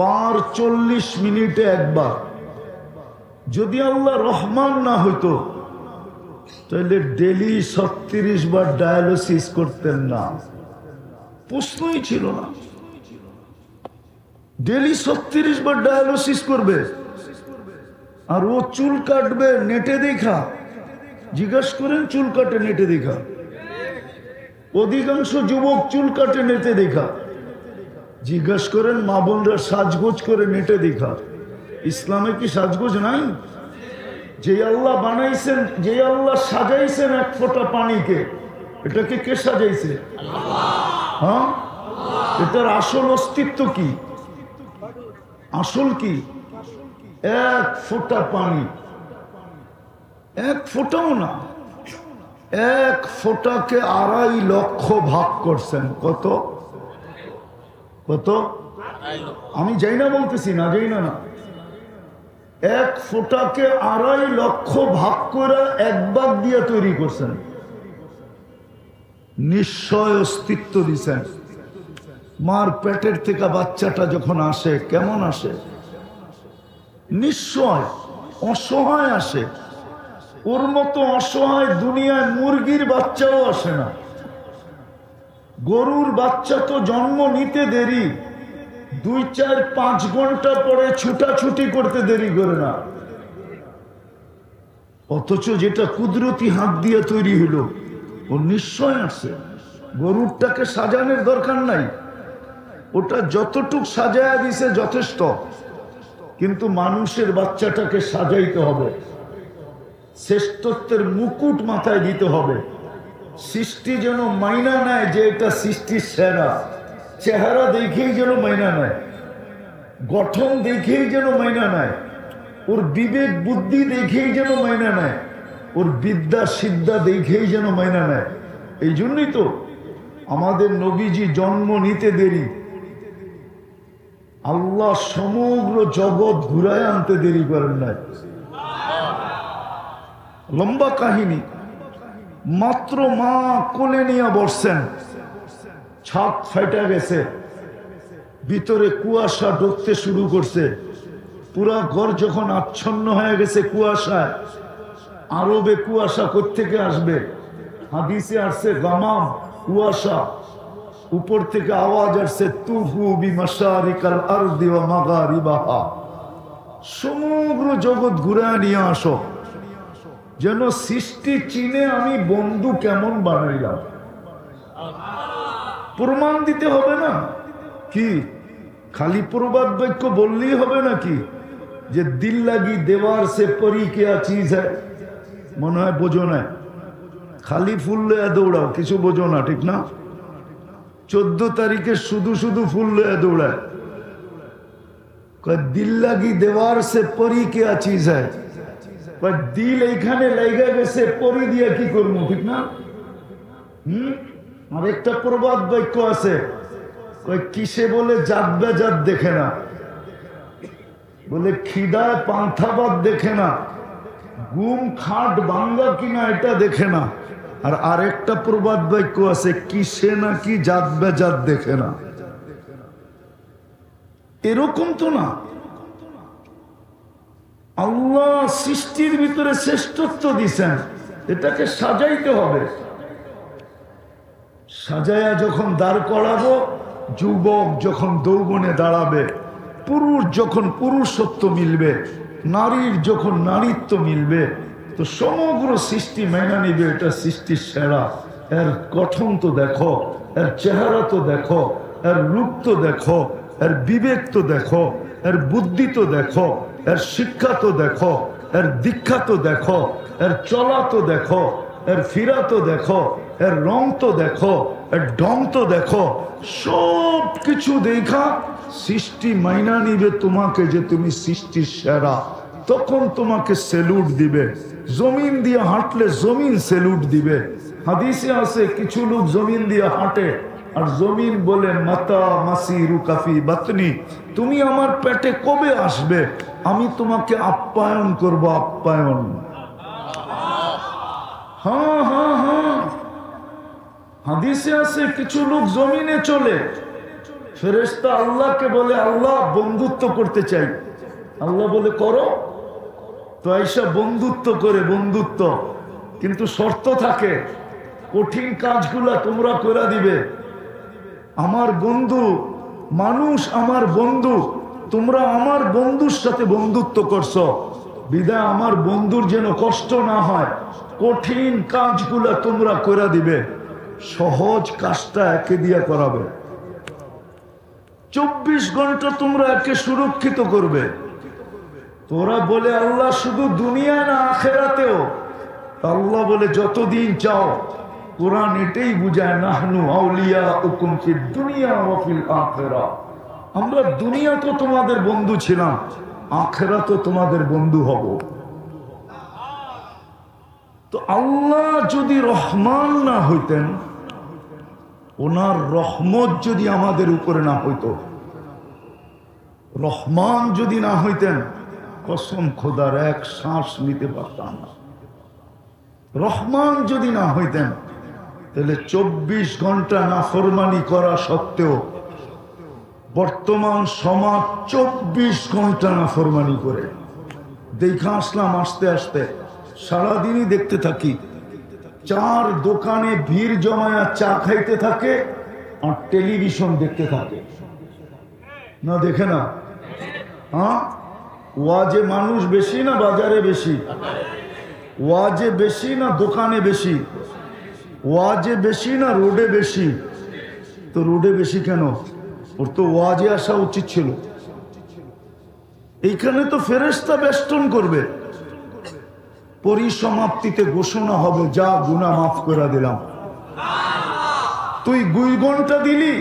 45 মিনিটে একবার। যদি আল্লাহ রহমান না হইতো তাহলে ডেলি 36 বার ডায়ালিসিস করতেন না, প্রশ্নই ছিল না। ডেলি 36 বার ডায়ালিসিস করবে, আর ও চুল কাটবে নেটে দেখা। জিজ্ঞাসা করেন চুল কাটে নেটে দেখা? অধিকাংশ যুবক চুল কাটে নেটে দেখা। জিজ্ঞাসা করেন মা বোনরা সাজগোজ করে নেটে দেখা। ইসলামে কি সাজগোজ নাই? যে আল্লাহ বানাইছেন, যে আল্লাহ সাজাইছেন এক ফোঁটা পানিকে, এটাকে কে সাজাইছে? হ্যাঁ, এটার আসল অস্তিত্ব কি? আসল কি? এক ফোঁটা পানি, এক ফোঁটাও না, এক ফোঁটাকে 2.5 লক্ষ ভাগ করছেন। কত কত? আমি যাই না বলতেছি না, যাই না। এক ফোঁটাকে 2.5 লক্ষ ভাগ করে এক ভাগ দিয়ে তৈরি করছেন। নিশ্চয় অস্তিত্ব দিছেন। মার পেটের থেকে বাচ্চাটা যখন আসে কেমন আসে? নিশ্চয় অসহায় আসে। ওর মতো অসহায় দুনিয়ায় মুরগির বাচ্চাও আসে না। গরুর বাচ্চা তো জন্ম নিতে দেরি, 2, 4, 5 ঘন্টা পরে ছুটাছুটি করতে দেরি করে না। অথচ যেটা কুদরতি হাত দিয়ে তৈরি হলো, ও নিশ্চয় আসে। গরুরটাকে সাজানোর দরকার নাই, ওটা যতটুক সাজায়া দিছে যথেষ্ট। কিন্তু মানুষের বাচ্চাটাকে সাজাইতে হবে, শ্রেষ্ঠত্বের মুকুট মাথায় দিতে হবে। সৃষ্টি যেন মাইনা নেয় যে এটা সৃষ্টির সেরা। চেহারা দেখেই যেন মাইনা নেয়, গঠন দেখেই যেন মাইনা নেয়, ওর বিবেক বুদ্ধি দেখেই যেন মাইনা নেয়, ওর বিদ্যা সিদ্ধা দেখেই যেন মাইনা নেয়। এই জন্যই তো আমাদের নবীজি জন্ম নিতে দেরি, আল্লাহ সমগ্র জগৎ ঘুরায় আনতে দেরি করেন নাই। লম্বা কাহিনী। মাত্র মা কোলে নিয়ে বসছেন, ছাদ ফাইটা গেছে, ভিতরে কুয়াশা ঢুকতে শুরু করছে। পুরা ঘর যখন আচ্ছন্ন হয়ে গেছে কুয়াশায়, আরবে কুয়াশা কোত্থেকে আসবে? হাদিসে আসছে গামাম, কুয়াশা। উপর থেকে আওয়াজ আসছে তুফু বিমাশারিকাল আরদি ওয়া মাগারিবাহা, সমগ্র জগৎ ঘুরায় নিয়ে আসো। যেন সৃষ্টি চিনে আমি বন্ধু কেমন বানাইলাম। প্রমাণ দিতে হবে না কি? খালি প্রবাদ বাক্য বললেই হবে নাকি? যে দিল লাগি দেওয়ার সে পরি কেয়া চিজ হ্যায়, মনে হয় বোঝো না। খালি ফুল লয়ে দৌড়াও, কিছু বোঝো না, ঠিক না? 14 তারিখে শুধু শুধু ফুল লয়ে দৌড়ায়। দিল লাগি দেওয়ার সে পরি কেয়া চিজ হ্যায়। দিল এইখানে লাইগা গেছে, পরি দিয়ে কি করবো, ঠিক না? আর একটা প্রবাদ বাক্য আছে, কিসে বলে জাত বেজাত দেখে না, বলে খিদায় পান্থাবাদ দেখে না, ঘুম খাট ভাঙ্গা কিনা এটা দেখে না। আর আরেকটা প্রবাদ বাক্য আছে, কিসে নাকি জাত বেজাত দেখে না। এরকম তো না। আল্লাহ সৃষ্টির ভিতরে শ্রেষ্ঠত্ব দিছেন, এটাকে সাজাইতে হবে। সাজায়া যখন দাঁড় করাবো, যুবক যখন যৌবনে দাঁড়াবে, পুরুষ যখন পুরুষত্ব মিলবে, নারীর যখন নারীত্ব মিলবে, তো সমগ্র সৃষ্টি মেনে নিবে এটা সৃষ্টির সেরা। এর গঠন তো দেখো, এর চেহারা তো দেখো, এর রূপ তো দেখো, এর বিবেক তো দেখো, এর বুদ্ধি তো দেখো, এর শিক্ষা তো দেখো, এর দীক্ষা তো দেখো, এর চলা তো দেখো, এর ফিরা তো দেখো, এর রং তো দেখো, এর ঢং তো দেখো। সব কিছু দেখা সৃষ্টি মাইনা নিবে তোমাকে যে তুমি সৃষ্টির সেরা। তখন তোমাকে সেলুট দিবে। জমিন দিয়ে হাঁটলে জমিন সেলুট দিবে। হাদিসে আছে কিছু লোক জমিন দিয়ে হাঁটে আর জমিন বলে মাতা মাসিরু কাফি বাতনি, তুমি আমার পেটে কবে আসবে, আমি তোমাকে আপ্যায়ন করব, আপ্যায়ন। হ্যাঁ হ্যাঁ হ্যাঁ, হাদিসে আছে কিছু লোক জমিনে চলে, ফেরেশতা আল্লাহকে বলে আল্লাহ বন্ধুত্ব করতে চাই। আল্লাহ বলে করো। তো আইসা বন্ধুত্ব করে, বন্ধুত্ব, কিন্তু শর্ত থাকে, কঠিন কাজগুলা তোমরা করে দিবে। আমার বন্ধু মানুষ, আমার বন্ধু, তোমরা আমার বন্ধুর সাথে বন্ধুত্ব করছো বিদায় আমার বন্ধুর যেন কষ্ট না হয়, কঠিন কাজগুলা তোমরা করে দিবে, সহজ কাজটা একে দিয়া করাবে। 24 ঘন্টা তোমরা একে সুরক্ষিত করবে। তোরা বলে আল্লাহ শুধু দুনিয়া না আখেরাতেও? আল্লাহ বলে যতদিন চাও। কোরআন এটাই বুঝায়, নাহনু আউলিয়াউকুম ফিদ দুনিয়া ওয়া ফিল আখিরাহ। আমরা দুনিয়া তো তোমাদের বন্ধু ছিলাম, আখিরাতে তোমাদের বন্ধু হব। তো আল্লাহ যদি রহমান না হইতেন, ওনার রহমত যদি আমাদের উপরে না হইতো, রহমান যদি না হইতেন, কসম খোদার এক শ্বাস নিতে পারতাম না। রহমান যদি না হইতেন, তাহলে 24 ঘন্টা নাফরমানি করা সত্ত্বেও বর্তমান সমাজ 24 ঘন্টা নাফরমানি করে। দেখা আসলাম আস্তে আস্তে, সারাদিনই দেখতে থাকি, চার দোকানে ভিড় জমায়া চা খাইতে থাকে আর টেলিভিশন দেখতে থাকে। না দেখে না? হ্যাঁ, ওয়াজে মানুষ বেশি না বাজারে বেশি? ওয়াজে বেশি না দোকানে বেশি? ওয়াজে বেশি না রোডে বেশি? তো রোডে বেশি কেন? ওর তো ওয়াজে আসা উচিত ছিল। এইখানে তো ফেরেশতা বেষ্টন করবে, পরিসমাপ্তিতে ঘোষণা হবে, যা গুনাহ মাফ করে দিলাম। তুই 2 ঘন্টা দিলি,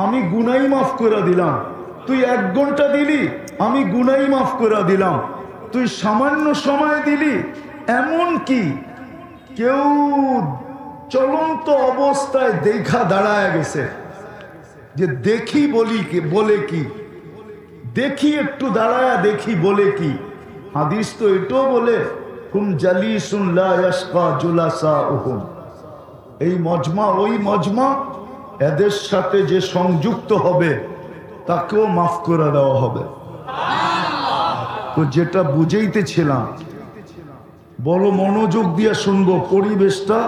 আমি গুনাই মাফ করে দিলাম। তুই 1 ঘন্টা দিলি, আমি গুনাই মাফ করে দিলাম। তুই সামান্য সময় দিলি, এমন কি কেউ চলন্ত অবস্থায় দেখা দাঁড়ায় গেছে যে দেখি বলি কি, বলে কি, দেখি একটু দাঁড়ায়া দেখি বলে কি। হাদিস তো এটাও বলে, হুম জালিসুন লা ইয়াশকা জুলাসাউহুম। এই মজমা ওই মজমা, এদের সাথে যে সংযুক্ত হবে তাকেও মাফ করে দেওয়া হবে। তো যেটা বুঝাইতেছিলাম, বড় মনোযোগ দিয়ে শুনবো, পরিবেশটা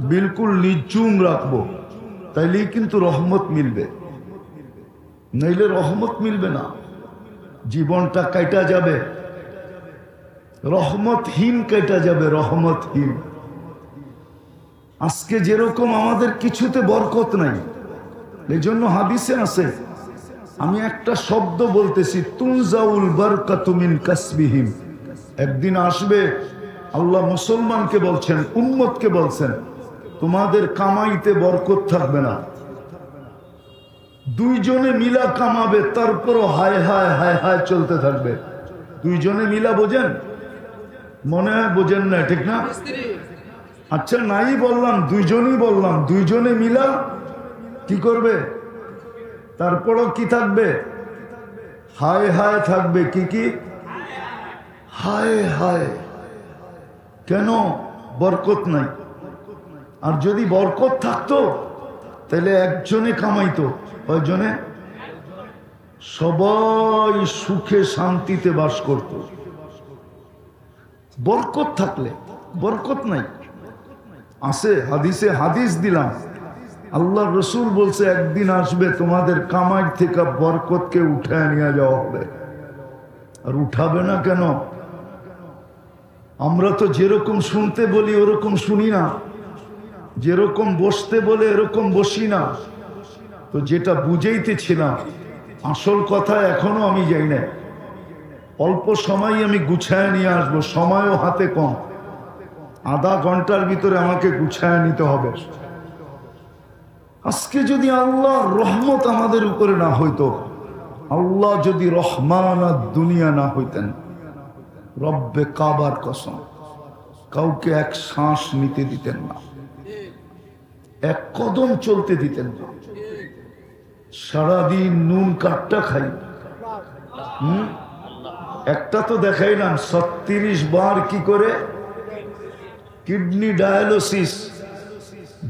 বিলকুল নিঝুম রাখবো, তাইলেই কিন্তু রহমত মিলবে, নইলে রহমত মিলবে না। জীবনটা কাটা যাবে, রহমতহীন কেটে যাবে, রহমতহীন। আজকে যেরকম আমাদের কিছুতে বরকত নাই, এই জন্য হাদিসে আছে, আমি একটা শব্দ বলতেছি, তুনজাউল বারকাতু মিন কাসবিহিম। একদিন আসবে, আল্লাহ মুসলমানকে বলছেন, উম্মতকে বলছেন, তোমাদের কামাইতে বরকত থাকবে না। দুইজনে মিলা কামাবে, তারপরও হায় হায় হায় হায় চলতে থাকবে। দুইজনে মিলা বোঝেন? মনে হয় বোঝেন না, ঠিক না? আচ্ছা নাই বললাম, দুইজনই বললাম, দুইজনে মিলা কি করবে? তারপরও কি থাকবে? হায় হায় থাকবে। কি কি? হায় হায়। কেন? বরকত নাই। আর যদি বরকত থাকতো তাহলে একজনে কামাইতো, কয়জনে? সবাই সুখে শান্তিতে বাস করত। বরকত থাকলে, বরকত নাই। আছে হাদিসে, হাদিস দিলাম, আল্লাহ রসুল বলছে একদিন আসবে তোমাদের কামাই থেকে বরকতকে উঠায় নিয়ে যাওয়া হবে। আর উঠাবে না কেন? আমরা তো যেরকম শুনতে বলি ওরকম শুনি না, যেরকম বসতে বলে এরকম বসি না। তো যেটা বুঝাইতেছিলাম, আসল কথা এখনো আমি যাই না। অল্প সময় আমি গুছায় নিয়ে আসবো, সময়ও হাতে কম, আধা ঘন্টার ভিতরে আমাকে গুছায় নিতে হবে। আজকে যদি আল্লাহর রহমত আমাদের উপরে না হইতো, আল্লাহ যদি রহমান আর দুনিয়া না হইতেন, রব্বে কাবার কসম, কাউকে এক শ্বাস নিতে দিতেন না, এক কদম চলতে দিতেন না। সারাদিন নুন কাটটা খাই। একটা তো দেখাইলাম 36 বার কি করে কিডনি ডায়ালিসিস,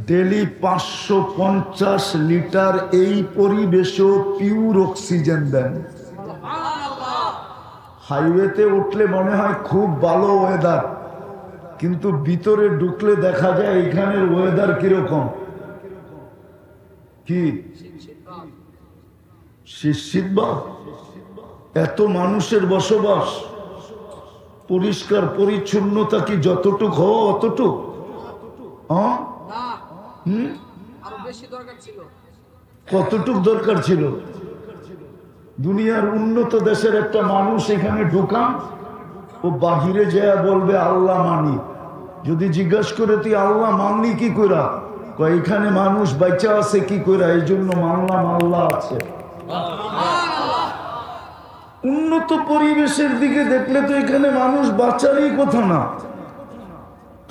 ডেলি 550 লিটার এই পরিবেশেও পিওর অক্সিজেন দেন। হাইওয়েতে উঠলে মনে হয় খুব ভালো ওয়েদার, কিন্তু ভিতরে ঢুকলে দেখা যায় এখানের ওয়েদার কিরকম, কি শীতবাদ। এত মানুষের বসবাস, পরিষ্কার পরিচ্ছন্নতা কি যতটুক হওয়া অতটুক? কতটুক দরকার ছিল? দুনিয়ার উন্নত দেশের একটা মানুষ এখানে ঢুকান, ও বাহিরে যায় বলবে আল্লাহ মানি। যদি জিজ্ঞাসা করে তুই আল্লাহ মানলি কি কইরা, এখানে মানুষ বাচ্চা আছে কি কইরা, এই জন্য মানলাম আল্লাহ আছে। উন্নত পরিবেশের দিকে দেখলে তো এখানে মানুষ বাঁচারই কথা না।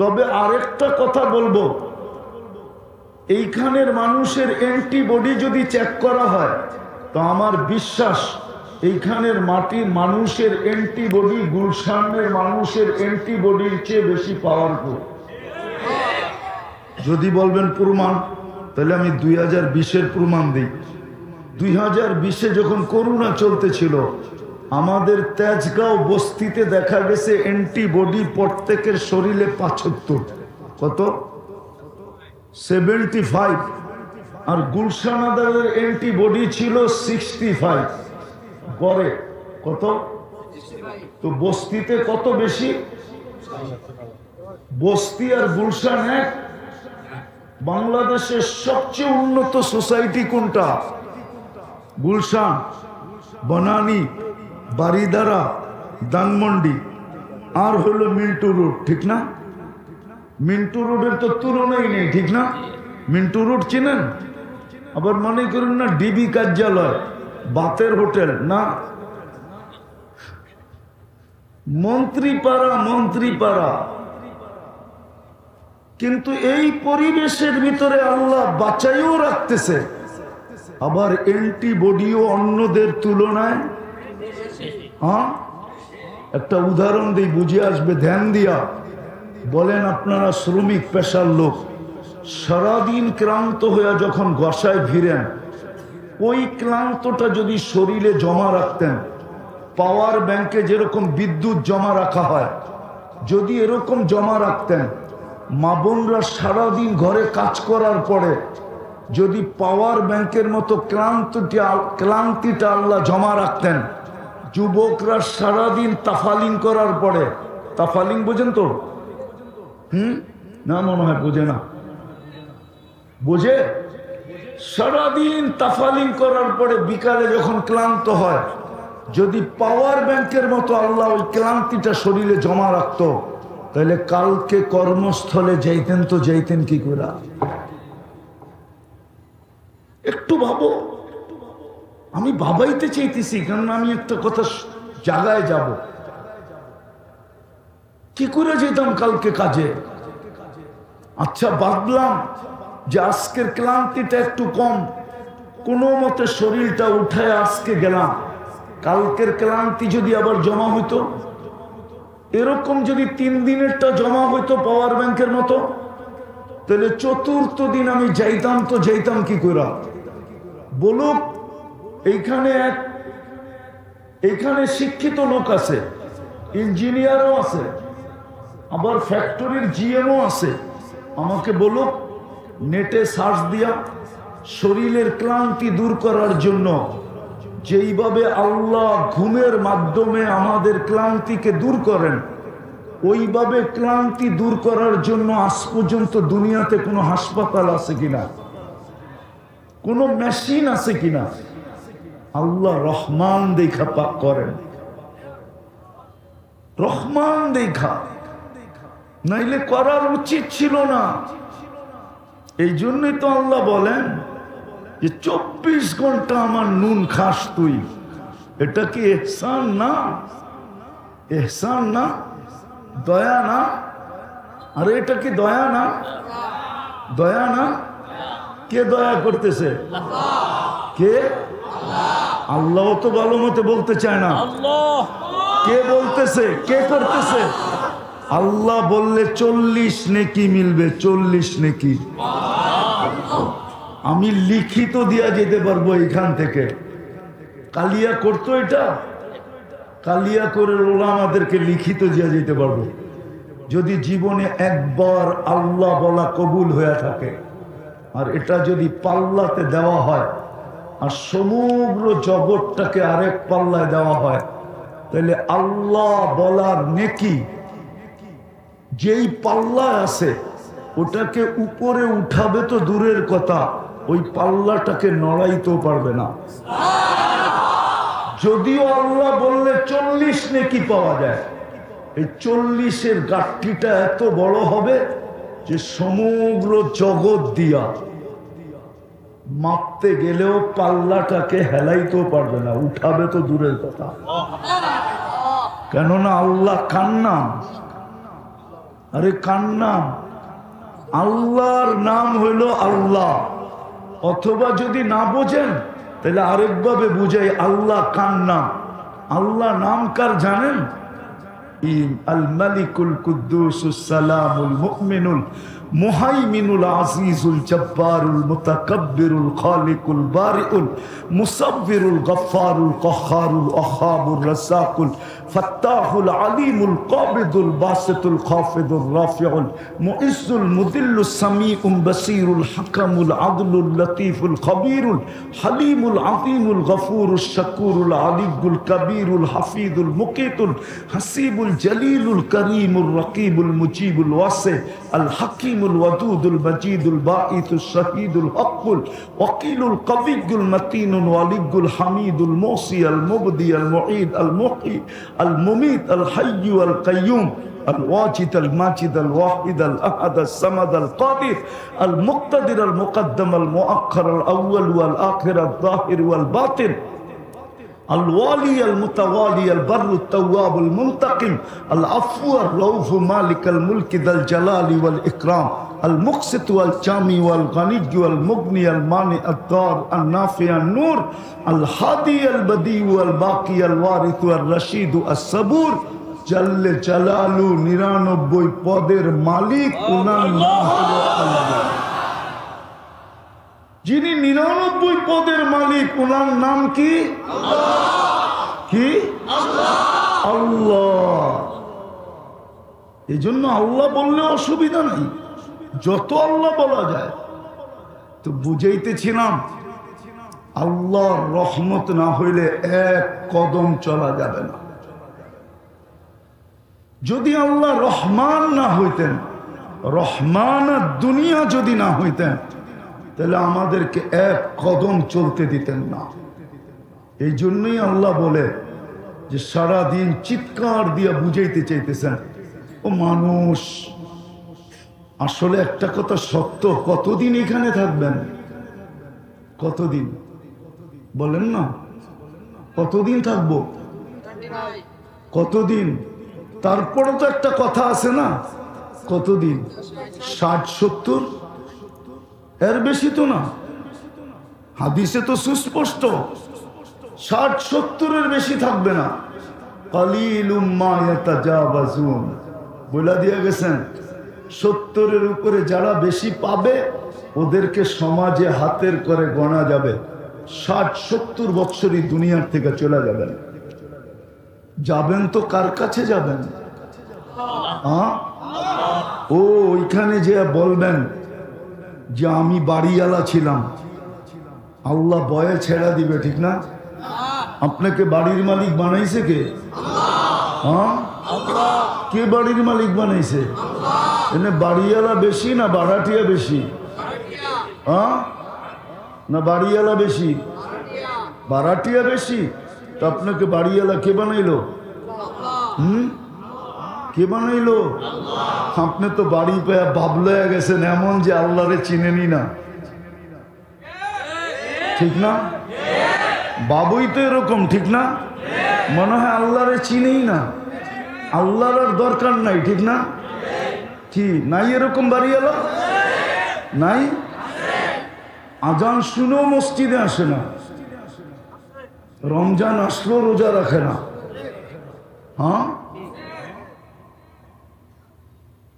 তবে আরেকটা কথা বলবো, এইখানের মানুষের অ্যান্টিবডি যদি চেক করা হয় তো আমার বিশ্বাস এইখানের মাটির মানুষের অ্যান্টিবডি গুলশানের মানুষের অ্যান্টিবডির চেয়ে বেশি পাওয়ারফুল। যদি বলবেন প্রমাণ, তাহলে আমি 2020-এর প্রমাণ দিই। 2020-এ যখন করোনা চলতেছিল, আমাদের তেজগাঁও বস্তিতে দেখা গেছে অ্যান্টিবডি প্রত্যেকের শরীরে 75, কত 75, আর গুলশান আদারের অ্যান্টিবডি ছিল 65 গড়ে, কত? তো বস্তিতে কত বেশি? বস্তি আর গুলশান এক। বাংলাদেশের সবচেয়ে উন্নত সোসাইটি কোনটা? গুলশান, বনানী, বারিদারা, ধানমন্ডি, আর হলো মিন্টু রোড, ঠিক না? মিন্টু রোডের তো তুলনাই নেই, ঠিক না? মিন্টু রোড চিনেন? আবার মনে করেন না ডিবি কার্যালয়, বাতের হোটেল না, মন্ত্রীপাড়া, মন্ত্রীপাড়া। কিন্তু এই পরিবেশের ভিতরে আল্লাহ বাঁচাইও রাখতেছে, আবার অ্যান্টিবডিও অন্যদের তুলনায়। হ্যাঁ, একটা উদাহরণ দিই, বুঝে আসবে, ধ্যান দিয়া বলেন। আপনারা শ্রমিক পেশার লোক, সারাদিন ক্লান্ত হয়ে যখন গসায় ভিড়েন, ওই ক্লান্তটা যদি শরীরে জমা রাখতেন, পাওয়ার ব্যাংকে যেরকম বিদ্যুৎ জমা রাখা হয়, যদি এরকম জমা রাখতেন, মা বোনরা সারাদিন ঘরে কাজ করার পরে যদি পাওয়ার ব্যাংকের মতো ক্লান্তিটা আল্লাহ জমা রাখতেন, যুবকরা সারাদিন তাফালিং করার পরে, তাফালিং বোঝেন তো? না, মনে হয় বোঝে না। বোঝে? সারাদিন তাফালিং করার পরে বিকালে যখন ক্লান্ত হয়, যদি পাওয়ার ব্যাংকের মতো আল্লাহ ওই ক্লান্তিটা শরীরে জমা রাখতো, তাহলে কালকে কর্মস্থলে যাইতেন তো যাইতেন কি করে? একটু ভাবো। আমি ভাবাইতে চাইতেছি, কারণ আমি একটা কথা জায়গায় যাব, কি করে যেতাম কালকে কাজে? আচ্ছা, ভাবলাম যে আজকের ক্লান্তিটা একটু কম, কোনো মতে শরীরটা উঠায় আজকে গেলাম, কালকের ক্লান্তি যদি আবার জমা হইতো, এরকম যদি 3 দিনেরটা জমা হইতো পাওয়ার ব্যাংকের মতো, তাহলে চতুর্থ দিন আমি যাইতাম তো যাইতাম কি করে? বলুক, এইখানে শিক্ষিত লোক আছে, ইঞ্জিনিয়ারও আছে, আবার ফ্যাক্টরির জিএমও আছে। আমাকে বলুক, নেটে সার্চ দিয়া শরীরের ক্লান্তি দূর করার জন্য যেইভাবে আল্লাহ ঘুমের মাধ্যমে আমাদের ক্লান্তিকে দূর করেন, ওইভাবে ক্লান্তি দূর করার জন্য আজ পর্যন্ত দুনিয়াতে কোনো হাসপাতাল আছে কিনা, কোনো মেশিন আছে কিনা? আল্লাহ রহমান দেখা পাক করেন, রহমান দেখা, নাইলে করার উচিত ছিল না। এই জন্যই তো আল্লাহ বলেন যে 24 ঘন্টা আমার নুন খাস তুই। এটা কি এহসান না? এহসান না? দয়া না? আরে এটা কি দয়া না? দয়া না? কে দয়া করতেছে? কে? আল্লাহ তো ভালো মতো বলতে চায় না। কে বলতেছে? কে করতেছে? আল্লাহ বললে 40 নেকি মিলবে, 40 নেকি। আমি লিখিত দিয়া যেতে পারবো এখান থেকে। কালিয়া করতো এটা, কালিয়া করে ওলামাদেরকে লিখিত দিয়া যেতে পারবো। যদি জীবনে একবার আল্লাহ বলা কবুল হয়ে থাকে, আর এটা যদি পাল্লাতে দেওয়া হয় আর সমগ্র জগৎটাকে আরেক পাল্লায় দেওয়া হয়, তাহলে আল্লাহ বলার নেকি যেই পাল্লায় আছে ওটাকে উপরে উঠাবে তো দূরের কথা, ওই পাল্লাটাকে নড়াইতেও পারবে না। যদিও আল্লাহ বললে 40 নেকি পাওয়া যায়, এই 40-এর গাঠটিটা এত বড় হবে যে সমগ্র জগৎ দিয়া মাপতে গেলেও পাল্লাটাকে হেলাইতেও পারবে না, উঠাবে তো দূরের কথা। কেননা আল্লাহ কান্না, আরে কান্না, আল্লাহর নাম হইল আল্লাহ। অথবা যদি না বোঝেন তাহলে আরেকভাবে বুঝাই, আল্লাহ কান্না। আল্লাহ নাম কার জানেন? আল মালিকুল কুদ্দুসুস সালামুল মুমিনুল মুহাইমিনুল আজিজুল জব্বারুল মুতাকাব্বিরুল খালিকুল বারিউল মুসাব্বিরুল গফফারুল কহ্হারুল ওয়াহ্হাবুর রাসাকুল ফাত্তাহুল আলিমুল কাবিদুল বাসিতুল খাফিদুর রাফিউল মুইজ্জুল মুদিল্লুস সামিউল বাসীরুল হাকামুল আদলুল লতীফুল খবীরুল হালিমুল আযীমুল গফুরুশ শাকুরুল আলিয়ুল কবীরুল হাফিজুল মুকিতুল হাসিবুল জলিলুল করিমুর রকিবুল মুজিবুল ওয়াসি আল হাকিমুল ওয়াদুদুল মজিদুল বাঈসুশ শাহীদুল হকুল ওয়াকিলুল কবিয়ুল মতিনুল ওয়ালিয়ুল হামিদুল মুসি আল মুবদি আল মুঈদ আল মুহয়ি আল মুমীত আল হাইয়্যু আল কাইয়্যুম الواجد الماجد الواحد الأحد الصمد القادر المقتدر المقدم المؤخر الأول والآخر الظاهر والباطن الوالي المتوالي البر التواب المنتقم العفو الرؤوف مالك الملك ذا الجلال والإكرام المقسط والجامي والغني والمغني المانع الضار النافع النور الهادي البديع والباقي الوارث الرشيد الصبور জল্লে জালালু 99 পদের মালিক, ওনার নাম হলো আল্লাহ। যিনি 99 পদের মালিক, ওনার নাম কি? কি? আল্লাহ। এই জন্য আল্লাহ বললে অসুবিধা নাই, যত আল্লাহ বলা যায়। তো বুঝাইতেছিলাম, আল্লাহর রহমত না হইলে এক কদম চলা যাবে না। যদি আল্লাহ রহমান না হইতেন, রহমান দুনিয়া যদি না হইতেন, তাহলে আমাদেরকে এক কদম চলতে দিতেন না। এই জন্যই আল্লাহ বলে যে সারা দিন চিৎকার দিয়ে বুঝাইতে চাইতেছেন, ও মানুষ, আসলে একটা কথা সত্য, কতদিন এখানে থাকবেন? কতদিন বলেন না? কতদিন থাকবো? কতদিন? তারপরে তো একটা কথা আছে না, কতদিন? 60-70, এর বেশি তো না। হাদিসে তো সুস্পষ্ট 60-70-এর বেশি থাকবে না। কালিলুম মা ইয়াতাজাওয়াজুন বলে দিয়ে গেছেন, 70-এর উপরে যারা বেশি পাবে ওদেরকে সমাজে হাতের করে গণা যাবে। 60-70 বছরই দুনিয়ার থেকে চলে যাবেন। যাবেন তো কার কাছে যাবেন? ও ওইখানে যে বলবেন যে আমি বাড়িওয়ালা ছিলাম, আল্লাহ বয়ে ছেড়া দিবে, ঠিক না? আপনাকে বাড়ির মালিক বানাইছে কে? কে বাড়ির মালিক বানাইছে? এনে বাড়িওয়ালা বেশি না ভাড়াটিয়া বেশি? না বাড়িওয়ালা বেশি? ভাড়াটিয়া বেশি। তো আপনাকে বাড়িওয়ালা কে বানাইলো? কে বানাইলো? আপনি তো বাড়ি পেয়ে বাবলে গেছেন এমন যে আল্লাহরে চিনেনি না, ঠিক না? বাবুই তো এরকম, ঠিক না? মনে হয় আল্লাহরে চিনেই না, আল্লাহর আর দরকার নাই, ঠিক না? কি নাই এরকম বাড়িওয়ালা? নাই? আজান শুনেও মসজিদে আসে না, রমজান আসলো রোজা রাখে না।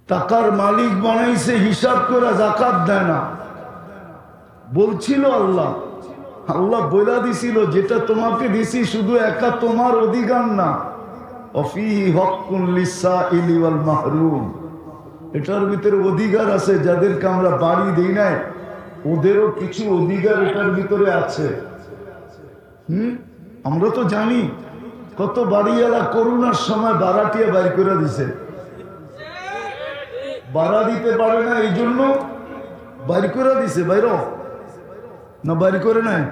টাকার মালিক বানাইছে, হিসাব করে যাকাত দেয় না। বলছিল আল্লাহ, আল্লাহ বইলা দিছিল যেটা তোমাকে দিছি শুধু একা তোমার অধিকার না, অফিহি হক্কুন লিসাইলি ওয়াল মাহরুম, এটার ভিতরে অধিকার আছে। যাদেরকে আমরা বাড়ি দেই নাই ওদেরও কিছু অধিকার এটার ভিতরে আছে। আমরা তো জানি কত বাড়িওয়ালা করোনার সময় বাড়াটিয়া বাইর করে দিছে, বাড়া দিতে পারে না এই জন্য বাইর করে দিছে। বাইর না বাইর করে নাই,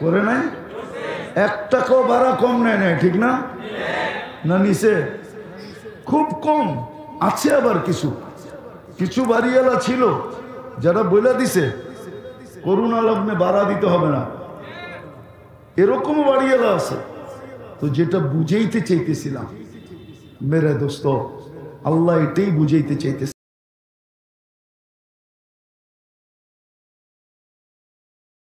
করে নাই, 1 টাকাও ভাড়া কম নেয় নাই, ঠিক না? না নিছে, খুব কম আছে। আবার কিছু কিছু বাড়িওয়ালা ছিল যারা বইলা দিছে করোনা লগ্নে ভাড়া দিতে হবে না, এরকম বাড়িওয়ালা আছে। তো যেটা বুঝাইতে চাইতেছিলাম মেরে দোস্ত, আল্লাহ এটাই বুঝাইতে চাইতেছে।